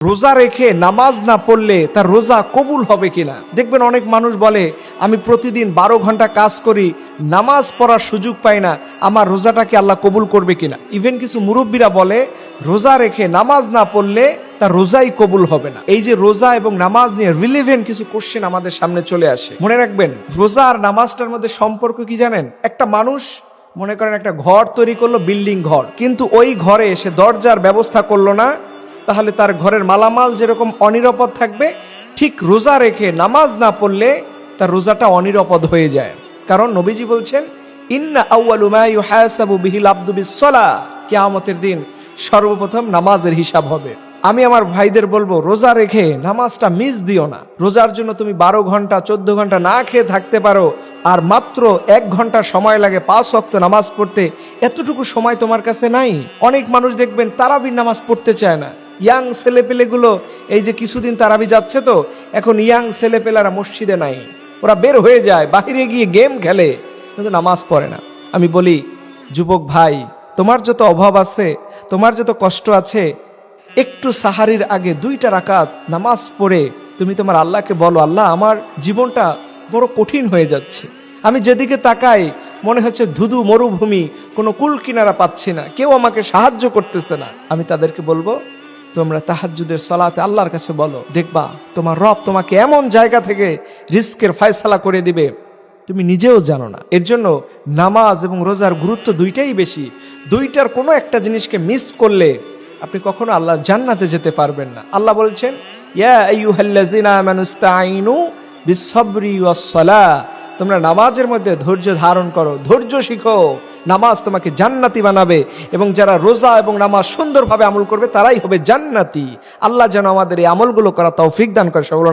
রোজা রেখে নামাজ না পড়লে তার রোজা কবুল হবে কিনা। দেখবেন অনেক মানুষ বলে আমি প্রতিদিন 12 ঘন্টা কাজ করি, নামাজ পড়ার সুযোগ পাই না, আমার রোজাটাকে আল্লাহ কবুল করবে কিনা। ইভেন কিছু মুরব্বীরা বলে রোজা রেখে নামাজ না পড়লে তার রোজাই কবুল হবে না। এই যে রোজা এবং নামাজ নিয়ে রিলেভেন্ট কিছু কোশ্চেন আমাদের সামনে চলে আসে। মনে রাখবেন রোজা আর নামাজটার মধ্যে সম্পর্ক কি জানেন? একটা মানুষ মনে করেন একটা ঘর তৈরি করলো, বিল্ডিং ঘর, কিন্তু ওই ঘরে সে দরজার ব্যবস্থা করলো না, তাহলে তার ঘরের মালামাল যেরকম অনিরাপদ থাকবে, ঠিক রোজা রেখে নামাজ না পড়লে তার রোজাটা অনিরাপদ হয়ে যায়। কারণ নবীজি বলছেন ইন্না আউয়ালু মা ইউহাসাবু বিহিল আবদু বিসসালাহ, কিয়ামতের দিন সর্বপ্রথম নামাজের হিসাব হবে। আমি আমার ভাইদের বলবো রোজা রেখে নামাজটা মিস দিও না। রোজার জন্য তুমি 12 ঘন্টা 14 ঘন্টা না খেয়ে থাকতে পারো, আর মাত্র 1 ঘন্টা সময় লাগে 5 ওয়াক্ত নামাজ পড়তে, এতটুকু সময় তোমার কাছে নাই। অনেক মানুষ দেখবেন তারাবির নামাজ পড়তে চায় না। ইয়াং ছেলেপেলেগুলো এই যে কিছুদিন তারাবি যাচ্ছে, তো এখন ইয়াং ছেলেপেলেরা মসজিদে নাই, ওরা বের হয়ে যায়, বাহিরে গিয়ে গেম খেলে, কিন্তু নামাজ পড়ে না। আমি বলি যুবক ভাই, তোমার যত অভাব আছে, তোমার যত কষ্ট আছে, একটু সাহারির আগে 2টা রাকাত নামাজ পড়ে তুমি তোমার আল্লাহকে বলো, আল্লাহ আমার জীবনটা বড় কঠিন হয়ে যাচ্ছে, আমি যেদিকে তাকাই মনে হচ্ছে ধুধু মরুভূমি, কোনো কুল কিনারা পাচ্ছি না, কেউ আমাকে সাহায্য করতেছে না। আমি তাদেরকে বলবো তোমরা তাহাজ্জুদের সালাতে আল্লাহর কাছে বলো, দেখবা তোমার রব তোমাকে এমন জায়গা থেকে রিস্কের ফয়সালা করে দিবে তুমি নিজেও জানো না। এর জন্য নামাজ এবং রোজার গুরুত্ব দুইটাই বেশি। দুইটার কোনো একটা জিনিসকে মিস করলে আপনি কখনো আল্লাহর জান্নাতে যেতে পারবেন না। আল্লাহ বলছেন ইয়া আইয়ুহাল্লাযিনা আমানুস্তাঈনু বিসসবরি ওয়াসসালাহ, তোমরা নামাজের মধ্যে ধৈর্য ধারণ করো, ধৈর্য শিখো, নামাজ তোমাকে জান্নাতি বানাবে, এবং যারা রোজা এবং নামাজ সুন্দরভাবে আমল করবে তারাই হবে জান্নাতি। আল্লাহ যেন আমাদের এই আমলগুলো করা তৌফিক দান করে। সকল